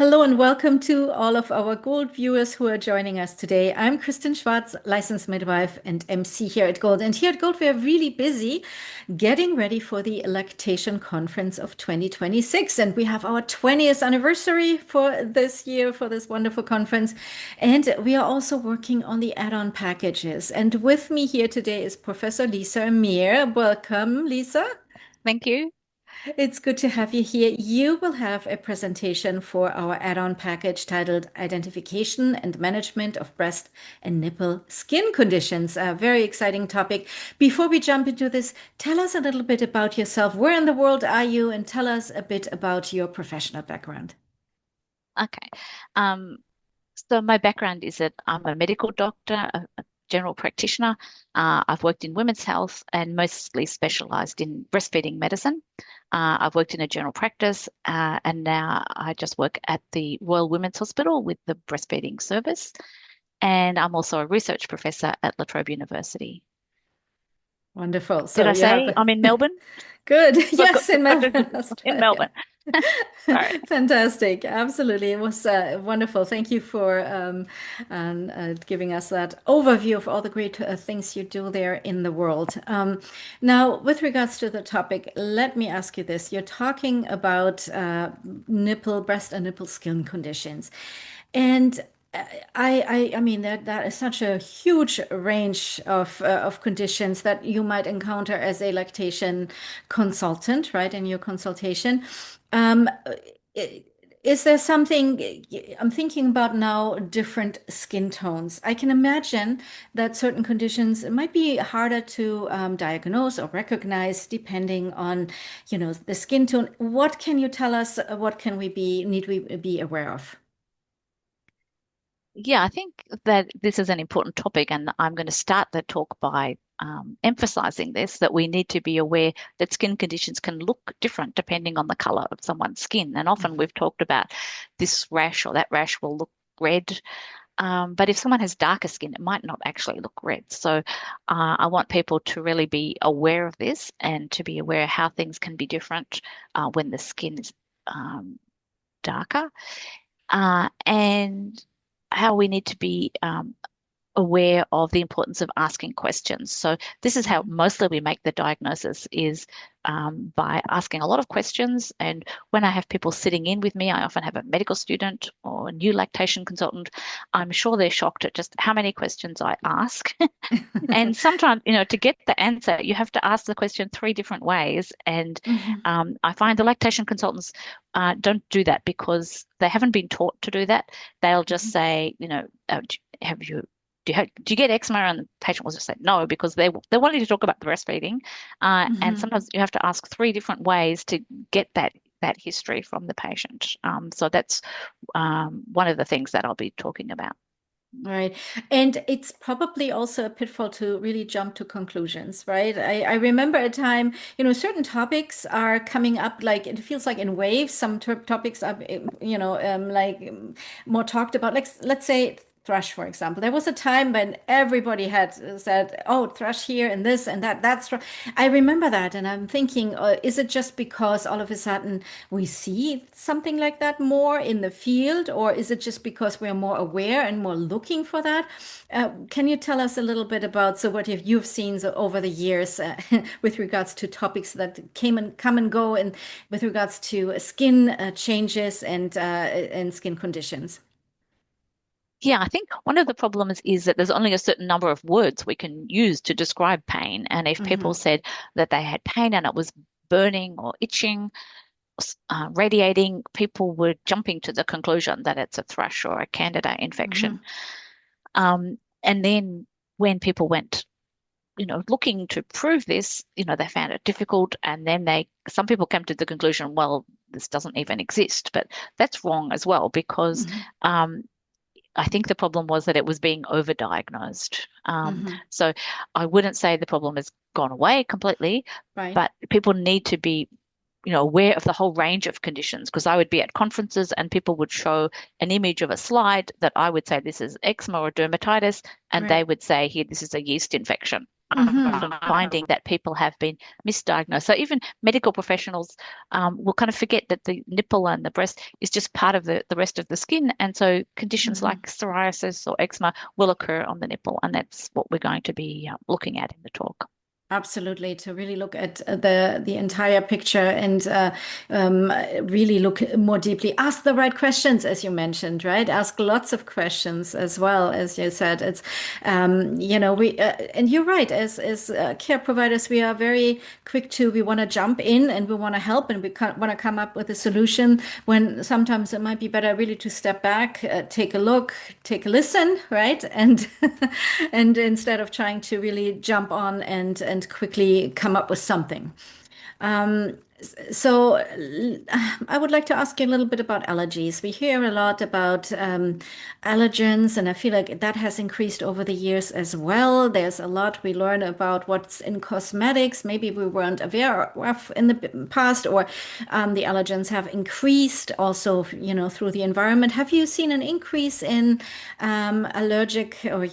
Hello and welcome to all of our Gold viewers who are joining us today. I'm Kristen Schwartz, licensed midwife and MC here at Gold. And here at Gold, we are really busy getting ready for the Lactation Conference of 2026. And we have our 20th anniversary for this year, for this wonderful conference. And we are also working on the add-on packages. And with me here today is Professor Lisa Amir. Welcome, Lisa. Thank you. It's good to have you here. You will have a presentation for our add-on package titled Identification and Management of Breast and Nipple Skin Conditions. A very exciting topic. Before we jump into this, tell us a little bit about yourself. Where in the world are you? And tell us a bit about your professional background. Okay. Um, so my background is that I'm a medical doctor, a general practitioner. I've worked in women's health and mostly specialized in breastfeeding medicine. I've worked in a general practice, and now I just work at the Royal Women's Hospital with the breastfeeding service. And I'm also a research professor at La Trobe University. Wonderful. Did So I you have say I'm in Melbourne? good. So I've got Yes, in Melbourne, in Australia. Melbourne. All right. Fantastic. Absolutely. It was wonderful. Thank you for giving us that overview of all the great things you do there in the world. Now, with regards to the topic, let me ask you this. You're talking about breast and nipple skin conditions. And I mean that is such a huge range of conditions that you might encounter as a lactation consultant, right, in your consultation. Um, i- is there something I'm thinking about now, different skin tones? I can imagine that certain conditions might be harder to diagnose or recognize depending on, the skin tone. What can you tell us? What can need we be aware of? Yeah, I think that this is an important topic, and I'm going to start the talk by emphasizing this that we need to be aware that skin conditions can look different depending on the color of someone's skin. And often we've talked about this rash or that rash will look red. But if someone has darker skin, it might not actually look red. So I want people to really be aware of this and to be aware how things can be different when the skin is darker. And how we need to be aware of the importance of asking questions. So this is how mostly we make the diagnosis is by asking a lot of questions. And when I have people sitting in with me, I often have a medical student or a new lactation consultant. I'm sure they're shocked at just how many questions I ask. And sometimes, to get the answer, you have to ask the question three different ways. And Mhm. I find the lactation consultants don't do that because they haven't been taught to do that. They'll just Mhm. say, have you do you get eczema? And the patient will just say no because they wanting to talk about the breastfeeding. And Mhm. sometimes you have to ask three different ways to get that history from the patient. So that's one of the things that I'll be talking about. Right. And it's probably also a pitfall to really jump to conclusions, right? I remember a time, certain topics are coming up like it feels like in waves. Some topics are, more talked about. Like, let's say thrush, for example. There was a time when everybody had said, oh, thrush here and this and that. I remember that. And I'm thinking, is it just because all of a sudden we see something like that more in the field, or is it just because we're more aware and more looking for that? Can you tell us a little bit about what you've seen over the years with regards to topics that come and go, and with regards to skin changes and skin conditions? Yeah, I think one of the problems is that there's only a certain number of words we can use to describe pain. And if people Hmm. said that they had pain and it was burning or itching, radiating, people were jumping to the conclusion that it's a thrush or a candida Hmm. infection. And then when people went, looking to prove this, they found it difficult. And then some people came to the conclusion, well, this doesn't even exist. But that's wrong as well because Hmm. um, I think the problem was that it was being overdiagnosed. Hmm. So I wouldn't say the problem has gone away completely, Right. but people need to be aware of the whole range of conditions because I would be at conferences and people would show an image of a slide that I would say this is eczema or dermatitis, and they Right. would say here this is a yeast infection. I'm Mm-hmm. often finding that people have been misdiagnosed. So even medical professionals will kind of forget that the nipple and the breast is just part of the rest of the skin, and so conditions Mm-hmm. like psoriasis or eczema will occur on the nipple, and that's what we're going to be looking at in the talk. Absolutely, to really look at the entire picture and really look more deeply. Ask the right questions, as you mentioned, right? Ask lots of questions as well, as you said. It's we and you're right. As care providers, we are very quick to we want to jump in and we want to help and we want to come up with a solution. When sometimes it might be better really to step back, take a look, take a listen, right? And and instead of trying to really jump on and quickly come up with something. Um, so I would like to ask you a little bit about allergies. We hear a lot about allergens, and I feel like that has increased over the years as well. There's a lot we learn about what's in cosmetics. Maybe we weren't aware of in the past, or the allergens have increased also, through the environment. Have you seen an increase in allergic or,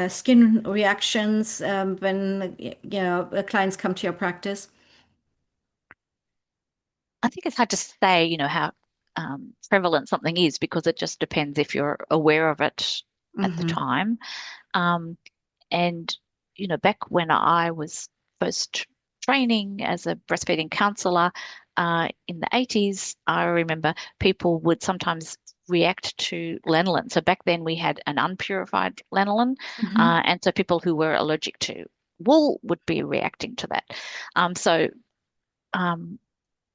skin reactions when, clients come to your practice? I think it's hard to say, how prevalent something is because it just depends if you're aware of it at the Hmm. time. Um, and, back when I was first training as a breastfeeding counselor in the 80s, I remember people would sometimes react to lanolin. So back then we had an unpurified lanolin, Hmm. and so people who were allergic to wool would be reacting to that. So um,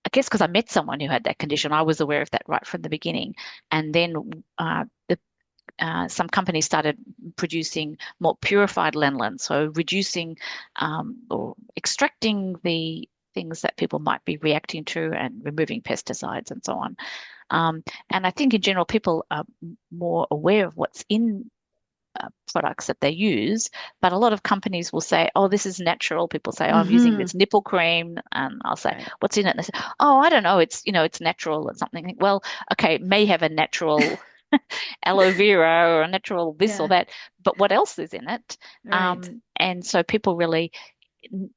I guess because I met someone who had that condition, I was aware of that right from the beginning. And then some companies started producing more purified lanolin, so reducing or extracting the things that people might be reacting to and removing pesticides and so on. And I think in general, people are more aware of what's in products that they use, but a lot of companies will say, "Oh, this is natural." People say, "Oh, I'm using Hmm. this nipple cream," and I'll say, Right. "What's in it?" And they say, "Oh, I don't know. It's natural or something." Well, okay, it may have a natural aloe vera or a natural this or Yeah. that, but what else is in it? Right. And so people really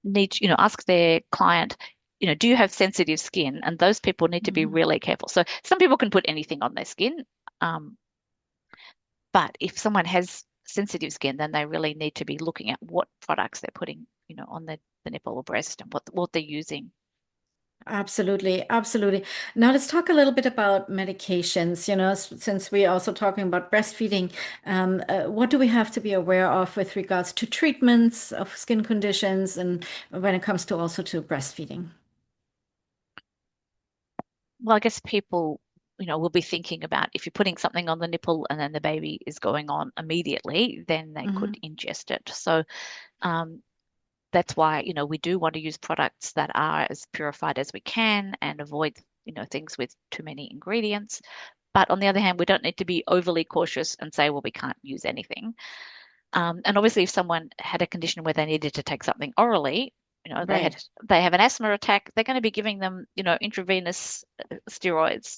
need to, ask their client, do you have sensitive skin? And those people need to be Hmm. really careful. So some people can put anything on their skin. Um, but if someone has sensitive skin, then they really need to be looking at what products they're putting, on the nipple or breast and what they're using. Absolutely, absolutely. Now let's talk a little bit about medications. Since we're also talking about breastfeeding, what do we have to be aware of with regards to treatments of skin conditions and when it comes to also to breastfeeding? Well, I guess people, will be thinking about if you're putting something on the nipple and then the baby is going on immediately, then they Hmm. could ingest it. So um, that's why, we do want to use products that are as purified as we can and avoid, things with too many ingredients. But on the other hand, we don't need to be overly cautious and say, well, we can't use anything. And obviously, if someone had a condition where they needed to take something orally, Right. they have an asthma attack, they're going to be giving them, intravenous steroids.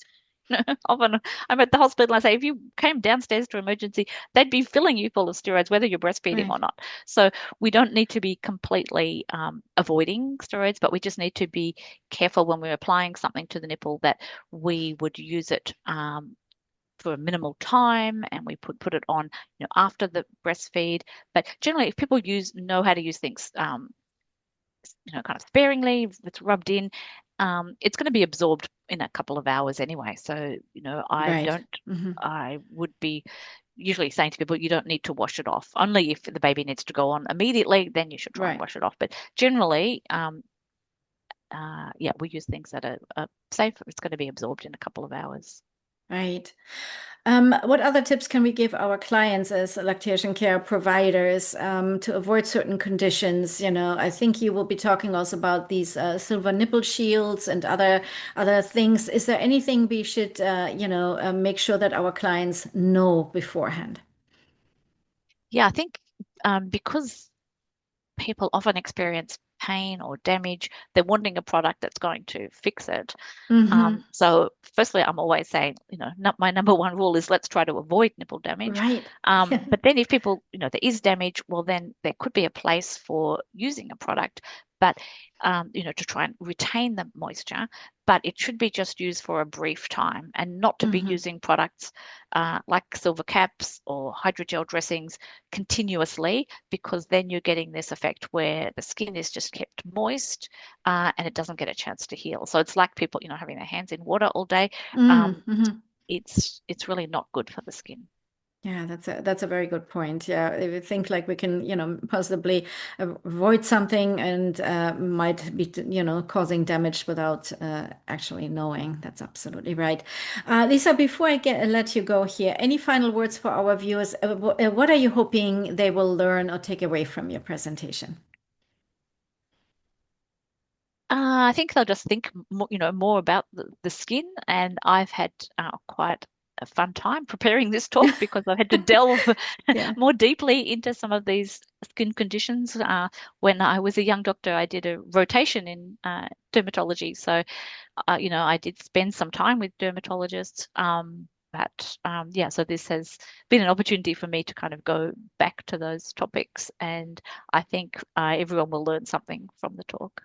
Often I'm at the hospital and I say, if you came downstairs to emergency, they'd be filling you full of steroids, whether you're breastfeeding or Right. not. So we don't need to be completely avoiding steroids, but we just need to be careful when we're applying something to the nipple that we would use it for a minimal time and we put it on, after the breastfeed. But generally, if people know how to use things, kind of sparingly, if it's rubbed in, it's going to be absorbed in a couple of hours anyway. So, Right. Hmm. I would be usually saying to people, you don't need to wash it off. Only if the baby needs to go on immediately, then you should try and Right. wash it off. But generally, yeah, we use things that are safe. It's going to be absorbed in a couple of hours. Right. What other tips can we give our clients as lactation care providers to avoid certain conditions? I think you will be talking also about these silver nipple shields and other things. Is there anything we should, make sure that our clients know beforehand? Yeah, I think because people often experience pain or damage. They're wanting a product that's going to fix it. Hmm. So firstly, I'm always saying, not my number one rule is let's try to avoid nipple damage. Right. Yeah. But then if people, there is damage, well, then there could be a place for using a product, but to try and retain the moisture. But it should be just used for a brief time and not to be Hmm. using products like silver caps or hydrogel dressings continuously, because then you're getting this effect where the skin is just kept moist and it doesn't get a chance to heal. So it's like people, having their hands in water all day. Um, Mm-hmm. it's really not good for the skin. Yeah, that's a very good point. Yeah, if you think like we can, possibly avoid something and might be, causing damage without actually knowing. That's absolutely right. Lisa, before I let you go here, any final words for our viewers? What are you hoping they will learn or take away from your presentation? I think they'll just think more about the skin, and I've had quite a fun time preparing this talk because I've had to delve Yeah. more deeply into some of these skin conditions. When I was a young doctor, I did a rotation in dermatology, so I did spend some time with dermatologists. But yeah, so this has been an opportunity for me to kind of go back to those topics, and I think everyone will learn something from the talk.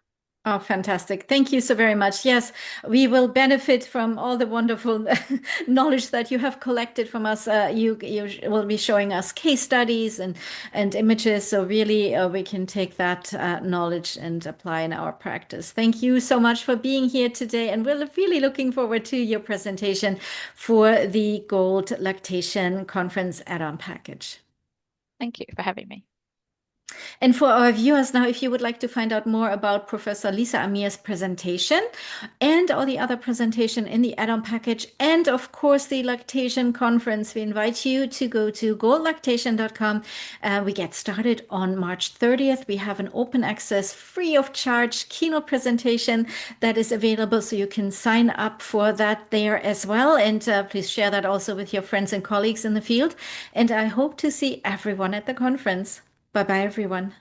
Oh, fantastic. Thank you so very much. Yes, we will benefit from all the wonderful knowledge that you have collected from us. You will be showing us case studies and images. So really, we can take that knowledge and apply in our practice. Thank you so much for being here today. And we're really looking forward to your presentation for the Gold Lactation Conference add-on package. Thank you for having me. And for our viewers now, if you would like to find out more about Professor Lisa Amir's presentation and all the other presentation in the add-on package, and of course the lactation conference, we invite you to go to goldlactation.com. We get started on March 30th. We have an open access, free of charge keynote presentation that is available, so you can sign up for that there as well. And please share that also with your friends and colleagues in the field. And I hope to see everyone at the conference. Bye bye, everyone.